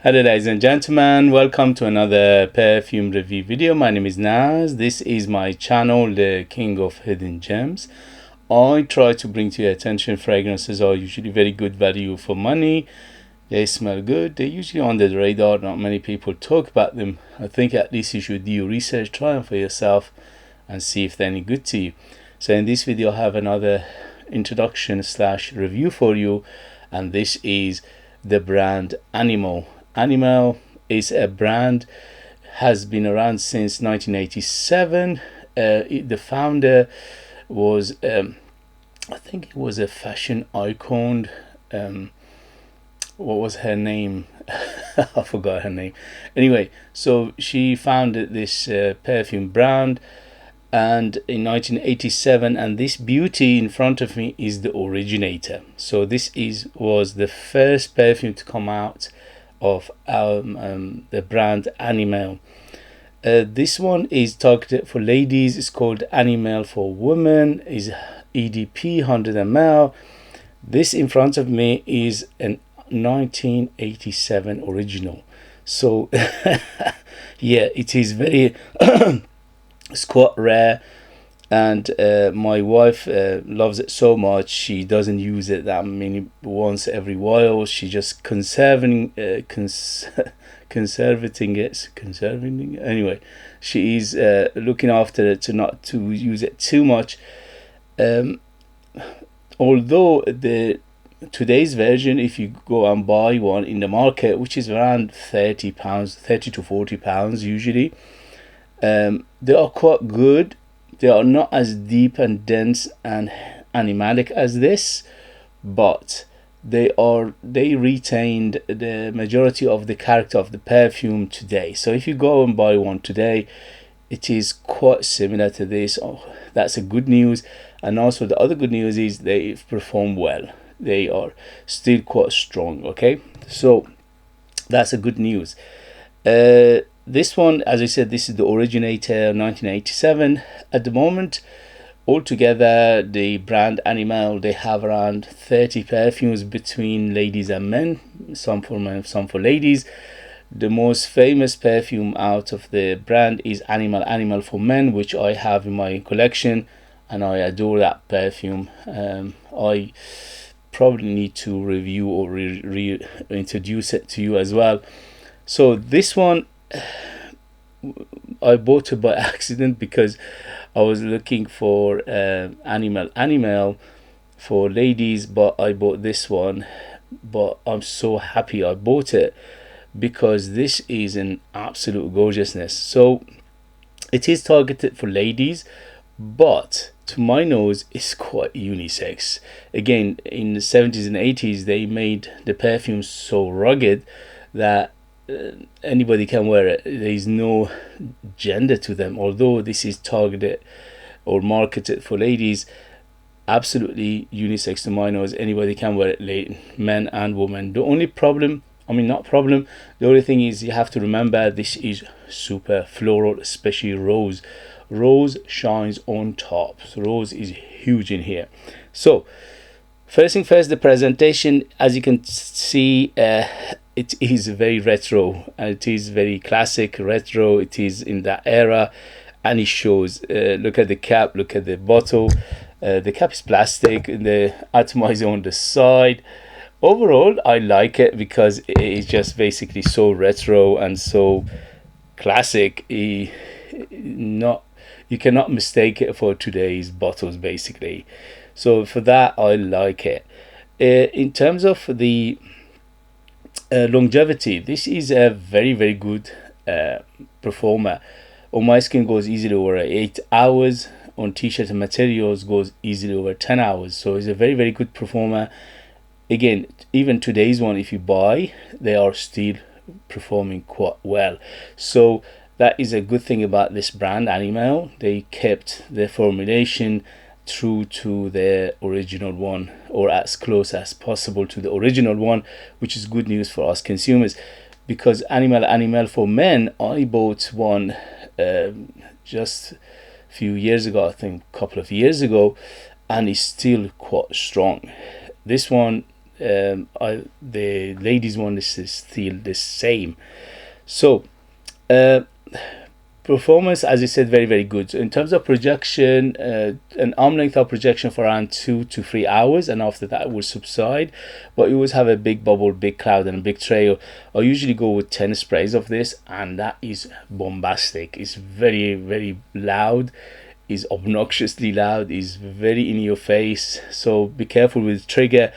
Hello ladies and gentlemen, welcome to another perfume review video. My name is Naz. This is my channel, the King of Hidden Gems. I try to bring to your attention fragrances are usually very good value for money. They smell good, they're usually on the radar, not many people talk about them. I think at least you should do your research, try them for yourself and see if they're any good to you. So in this video I have another introduction slash review for you, and this is the brand Animal. Animal is a brand, has been around since 1987. The founder was I think it was a fashion icon. What was her name? I forgot her name. Anyway, so she founded this perfume brand and in 1987, and this beauty in front of me is the originator. So this was the first perfume to come out of the brand Animal. This one is targeted for ladies. It's called Animale For Women, is EDP 100ml. This in front of me is an 1987 original. So yeah, it is very it's quite rare, and my wife loves it so much. She doesn't use it that many, once every while. She just conserving it. Anyway, she is looking after it to not to use it too much. Although today's version, if you go and buy one in the market, which is around £30, £30 to £40 usually, they are quite good. They are not as deep and dense and animalic as this, but they retained the majority of the character of the perfume today. So if you go and buy one today, it is quite similar to this. Oh, that's a good news. And also the other good news is they perform well. They are still quite strong. Okay, so that's a good news. This one, as I said, this is the originator, 1987. At the moment, altogether, the brand Animal, they have around 30 perfumes between ladies and men, some for men, some for ladies. The most famous perfume out of the brand is Animal For Men, which I have in my collection, and I adore that perfume. I probably need to review or reintroduce it to you as well. So this one, I bought it by accident because I was looking for Animal for ladies, but I bought this one. But I'm so happy I bought it because this is an absolute gorgeousness. So it is targeted for ladies, but to my nose it's quite unisex. Again, in the 70s and 80s they made the perfumes so rugged that anybody can wear it. There is no gender to them. Although this is targeted or marketed for ladies, absolutely unisex to my nose. Anybody can wear it, men and women. The only problem, the only thing is you have to remember this is super floral, especially rose. Rose shines on top. So rose is huge in here. So first thing first, the presentation, as you can see, it is very retro, and it is very classic retro. It is in that era, and it shows. Look at the cap, look at the bottle. The cap is plastic, and the atomizer on the side. Overall, I like it because it is just basically so retro and so classic. You cannot mistake it for today's bottles, basically. So for that, I like it. In terms of the longevity, this is a very good performer. On my skin goes easily over 8 hours. On t-shirt and materials goes easily over 10 hours. So it's a very good performer. Again, even today's one, if you buy, they are still performing quite well. So that is a good thing about this brand Animal. They kept their formulation true to the original one, or as close as possible to the original one, which is good news for us consumers. Because Animal For Men, I bought one just a few years ago, I think a couple of years ago, and it's still quite strong. This one, the ladies one is still the same. So performance, as I said, very very good. So in terms of projection, an arm length of projection for around 2 to 3 hours, and after that it will subside, but you always have a big bubble, big cloud, and a big trail. I usually go with 10 sprays of this, and that is bombastic. It's very very loud, is obnoxiously loud, is very in your face, so be careful with the trigger.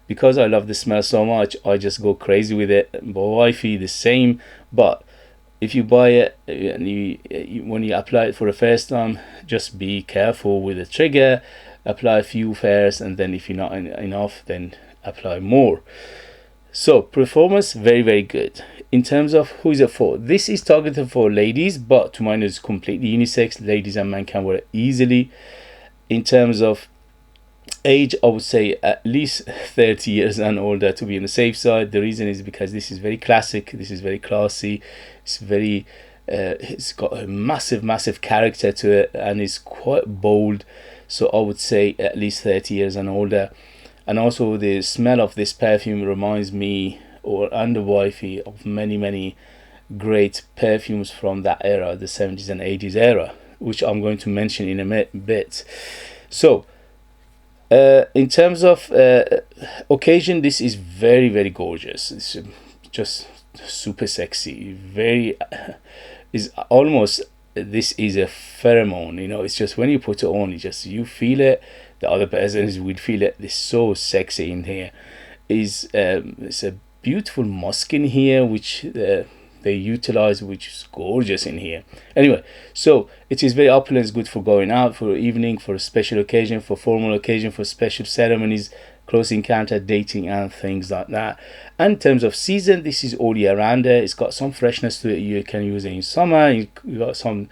Because I love the smell so much, I just go crazy with it. My wifey the same. But if you buy it and when you apply it for the first time, just be careful with the trigger. Apply a few first, and then if you're not enough, then apply more. So performance, very very good. In terms of who is it for, this is targeted for ladies, but to mine is completely unisex. Ladies and men can wear it easily. In terms of age, I would say at least 30 years and older to be on the safe side. The reason is because this is very classic, this is very classy, it's very it's got a massive character to it, and it's quite bold. So I would say at least 30 years and older. And also the smell of this perfume reminds me, or and the wifey, of many great perfumes from that era, the 70s and 80s era, which I'm going to mention in a bit. So in terms of occasion, this is very very gorgeous. It's just super sexy, very is almost, this is a pheromone, you know. It's just when you put it on, you feel it, the other person will feel it. It's so sexy in here. Is it's a beautiful musk in here, which they utilize, which is gorgeous in here. Anyway, so it is very opulent, good for going out, for evening, for a special occasion, for formal occasion, for special ceremonies, close encounter, dating, and things like that. And in terms of season, this is all year round. It's got some freshness to it. You can use it in summer. You got some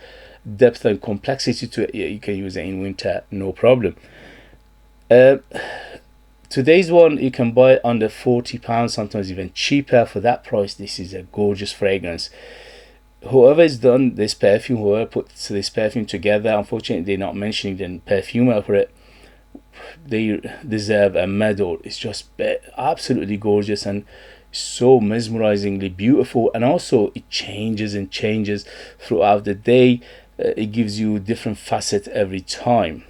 depth and complexity to it. You can use it in winter, no problem. Today's one, you can buy it under £40, sometimes even cheaper. For that price, this is a gorgeous fragrance. Whoever has done this perfume, whoever puts this perfume together, unfortunately they're not mentioning the perfumer for it, they deserve a medal. It's just absolutely gorgeous and so mesmerizingly beautiful. And also it changes and changes throughout the day. It gives you different facets every time.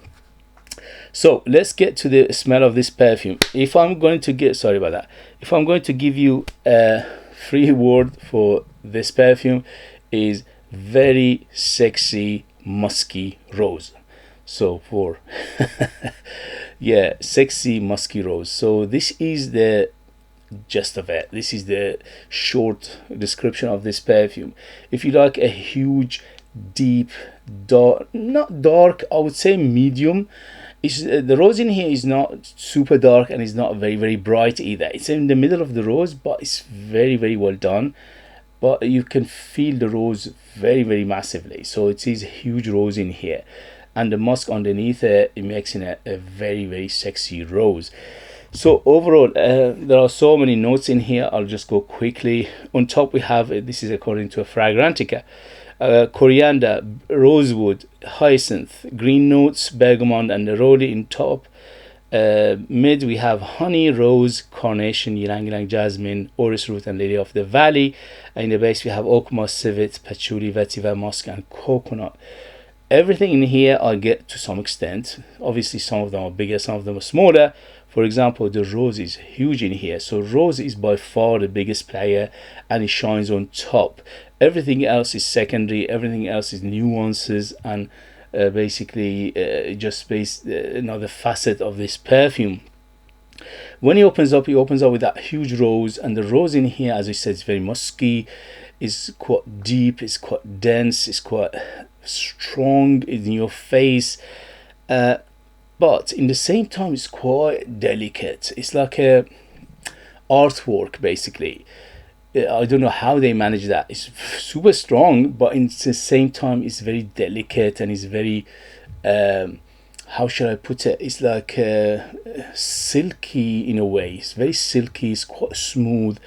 So let's get to the smell of this perfume. If I'm going to get, sorry about that, if I'm going to give you a free word for this perfume, is very sexy musky rose. So for yeah, sexy musky rose. So this is the gist of it. This is the short description of this perfume. If you like a huge, deep, dark, not dark, I would say medium. The rose in here is not super dark and it's not very very bright either. It's in the middle of the rose, but it's very very well done. But you can feel the rose very very massively. So it is a huge rose in here, and the musk underneath it makes it a very very sexy rose. So overall, there are so many notes in here. I'll just go quickly. On top we have, this is according to a Fragrantica, coriander, rosewood, hyacinth, green notes, bergamot, and neroli in top. Mid we have honey, rose, carnation, ylang ylang, jasmine, orris root, and lily of the valley. And in the base we have oak moss, civet, patchouli, vetiver, musk, and coconut. Everything in here I get to some extent. Obviously some of them are bigger, some of them are smaller. For example, the rose is huge in here. So rose is by far the biggest player, and it shines on top. Everything else is secondary, everything else is nuances, and basically just another facet of this perfume. When he opens up with that huge rose, and the rose in here, as I said, is very musky, is quite deep, it's quite dense, it's quite strong in your face, but in the same time it's quite delicate. It's like a artwork basically. I don't know how they manage that. It's super strong, but in the same time it's very delicate, and it's very how should I put it, it's like silky in a way. It's very silky, it's quite smooth.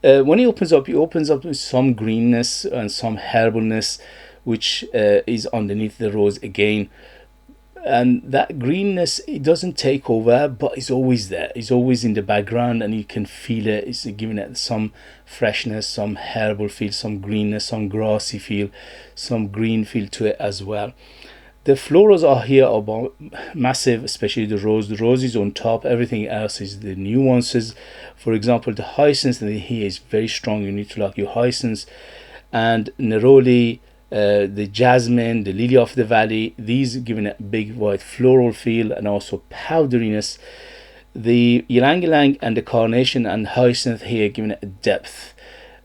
When he opens up with some greenness and some herbalness, which is underneath the rose again. and that greenness, it doesn't take over, but it's always there, it's always in the background, and you can feel it. It's giving it some freshness, some herbal feel, some greenness, some grassy feel, some green feel to it as well. The florals are here about massive, especially the rose. The rose is on top, everything else is the nuances. For example, the hyacinth here is very strong. You need to like your hyacinth, and neroli, the jasmine, the lily of the valley, these giving a big white floral feel and also powderiness. The ylang ylang and the carnation and hyacinth here giving it a depth.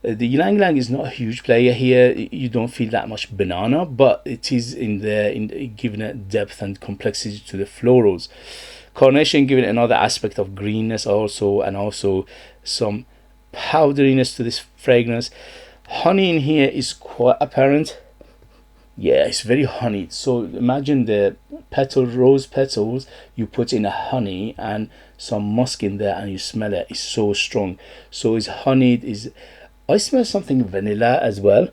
The ylang ylang is not a huge player here. You don't feel that much banana, but it is in there, in giving it depth and complexity to the florals. Carnation giving it another aspect of greenness also, and also some powderiness to this fragrance. Honey in here is quite apparent. Yeah, it's very honey. So imagine the rose petals, you put in a honey and some musk in there, and you smell it. It's so strong. So it's honey. I smell something vanilla as well.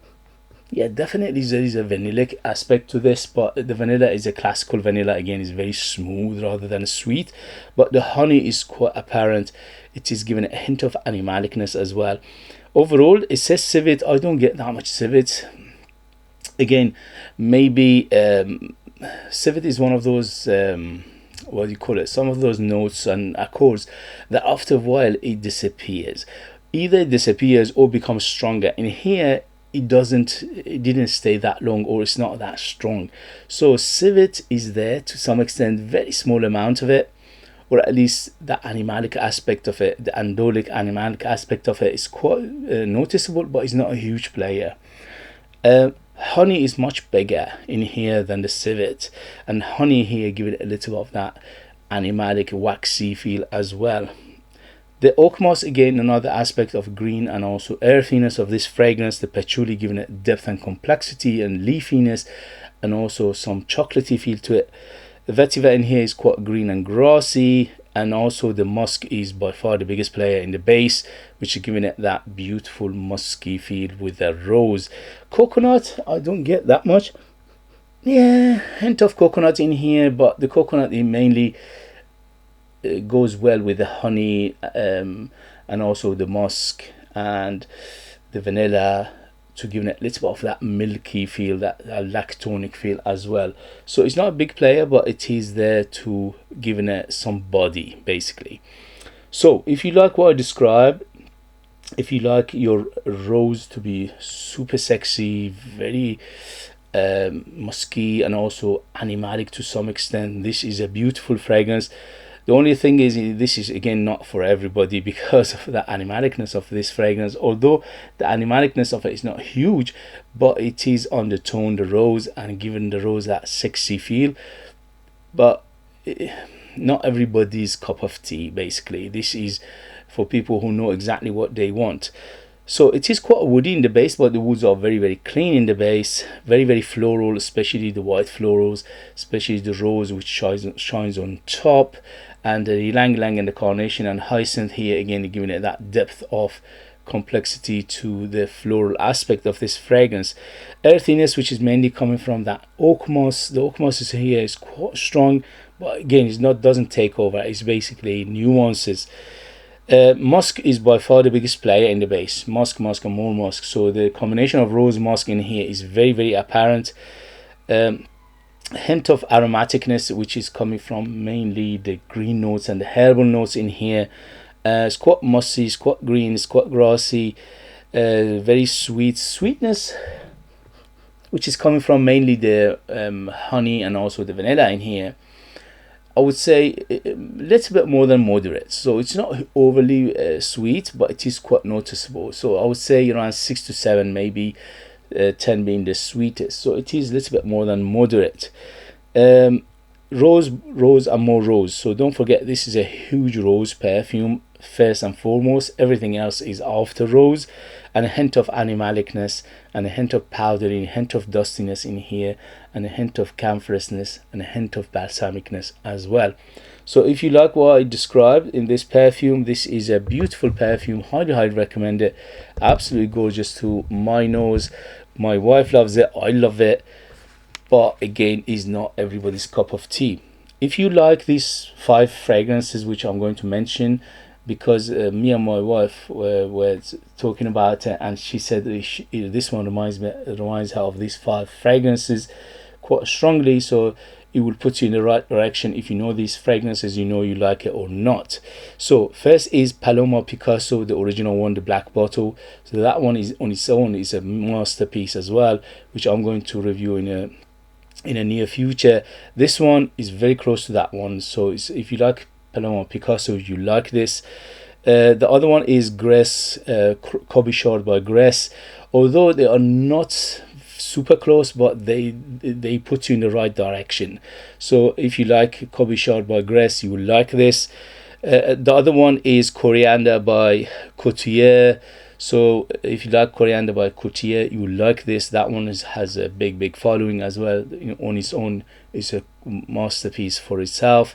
Yeah, definitely there is a vanillic aspect to this, but the vanilla is a classical vanilla. Again, it's very smooth rather than sweet, but the honey is quite apparent. It is giving a hint of animalicness as well. Overall, it says civet. I don't get that much civet. Again, maybe civet is one of those what do you call it, some of those notes and accords that after a while it disappears. Either it disappears or becomes stronger. In here it didn't stay that long, or it's not that strong. So civet is there to some extent, very small amount of it, or at least the animalic aspect of it, the andolic animalic aspect of it is quite noticeable, but it's not a huge player. Honey is much bigger in here than the civet, and honey here give it a little of that animalic waxy feel as well. The oak moss, again, another aspect of green and also earthiness of this fragrance. The patchouli giving it depth and complexity and leafiness, and also some chocolatey feel to it. The vetiver in here is quite green and grassy, and also the musk is by far the biggest player in the base, which is giving it that beautiful musky feel with the rose. Coconut, I don't get that much. Yeah, hint of coconut in here, but the coconut mainly goes well with the honey and also the musk and the vanilla, to give it a little bit of that milky feel, that lactonic feel as well. So it's not a big player, but it is there to giving it some body basically. So if you like what I described, if you like your rose to be super sexy, very musky and also animalic to some extent, this is a beautiful fragrance. The only thing is, this is again not for everybody because of the animalicness of this fragrance. Although the animalicness of it is not huge, but it is on the tone, the rose, and giving the rose that sexy feel. But not everybody's cup of tea basically. This is for people who know exactly what they want. So it is quite woody in the base, but the woods are very, very clean in the base, very, very floral, especially the white florals, especially the rose which shines on top, and the ylang ylang and the carnation and hyacinth here again giving it that depth of complexity to the floral aspect of this fragrance. Earthiness, which is mainly coming from that oak moss. The oak moss is here is quite strong, but again it's not, doesn't take over, it's basically nuances. Musk is by far the biggest player in the base. Musk and more musk. So the combination of rose musk in here is very, very apparent. Hint of aromaticness, which is coming from mainly the green notes and the herbal notes in here. It's quite musky, it's quite green, it's quite grassy, very sweetness, which is coming from mainly the honey and also the vanilla in here. I would say a little bit more than moderate, so it's not overly sweet, but it is quite noticeable. So I would say around 6 to 7, maybe 10 being the sweetest. So it is a little bit more than moderate. Rose and more rose. So don't forget, this is a huge rose perfume first and foremost. Everything else is after rose, and a hint of animalicness, and a hint of powdery, a hint of dustiness in here, and a hint of camphousness, and a hint of balsamicness as well. So if you like what I described in this perfume, this is a beautiful perfume. Highly recommend it. Absolutely gorgeous to my nose. My wife loves it, I love it. but again, is not everybody's cup of tea. If you like these 5 fragrances which I'm going to mention, because me and my wife were talking about it, and she said this one reminds her of these 5 fragrances quite strongly, so it will put you in the right direction. If you know these fragrances, you know you like it or not. So first is Paloma Picasso, the original one, the black bottle. So that one is on its own is a masterpiece as well, which I'm going to review in a near future. This one is very close to that one, so if you like Paloma Picasso, you like this. The other one is Gress, Cobichard by Gress. Although they are not super close, but they put you in the right direction. So if you like Cobichard by Gress, you will like this. The other one is Coriander by Courtier. So if you like Coriander by Courtier, you will like this. That one has a big following as well. On its own, it's a masterpiece for itself.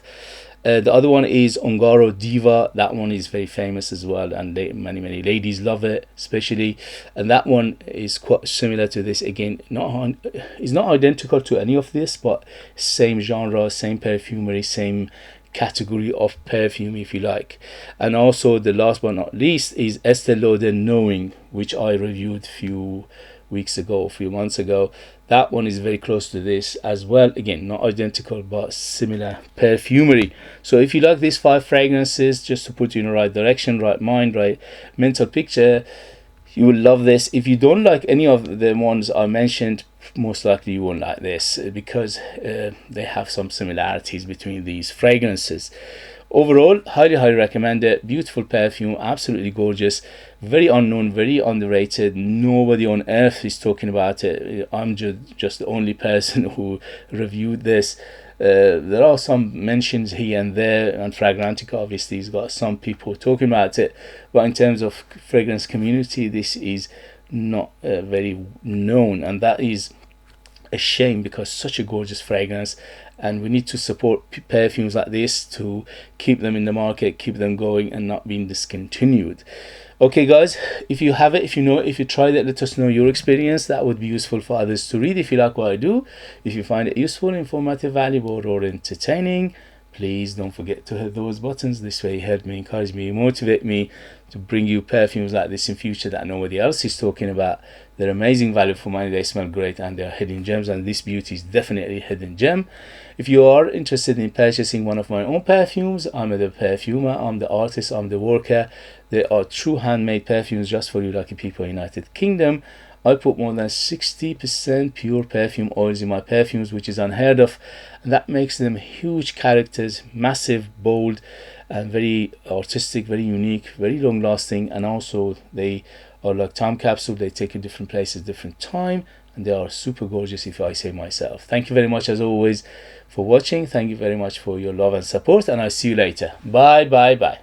The other one is Ungaro Diva. That one is very famous as well, and many ladies love it, especially. And that one is quite similar to this. Again, it's not identical to any of this, but same genre, same perfumery, same category of perfume, if you like. And also the last but not least is Estee Lauder Knowing, which I reviewed a few months ago. That one is very close to this as well. Again, not identical, but similar perfumery. So if you like these 5 fragrances, just to put you in the right direction, right mind, right mental picture, you will love this. If you don't like any of the ones I mentioned, most likely you won't like this, because they have some similarities between these fragrances. Overall, highly recommend it. Beautiful perfume, absolutely gorgeous, very unknown, very underrated. Nobody on earth is talking about it. I'm just the only person who reviewed this. There are some mentions here and there, and Fragrantica obviously has got some people talking about it, but in terms of fragrance community, this is not very known, and that is a shame, because such a gorgeous fragrance, and we need to support perfumes like this to keep them in the market, keep them going and not being discontinued. Okay guys, if you have it, if you know it, if you tried it, let us know your experience. That would be useful for others to read. If you like what I do, if you find it useful, informative, valuable or entertaining, please don't forget to hit those buttons. This way you help me, encourage me, motivate me to bring you perfumes like this in future that nobody else is talking about. They're amazing value for money, they smell great, and they're hidden gems, and this beauty is definitely a hidden gem. If you are interested in purchasing one of my own perfumes, I'm the perfumer, I'm the artist, I'm the worker. They are true handmade perfumes just for you lucky people in the United Kingdom. I put more than 60% pure perfume oils in my perfumes, which is unheard of, and that makes them huge characters, massive, bold, and very artistic, very unique, very long lasting. And also they are like time capsule. They take you different places, different time, and they are super gorgeous, if I say myself. Thank you very much as always for watching. Thank you very much for your love and support, and I'll see you later. Bye.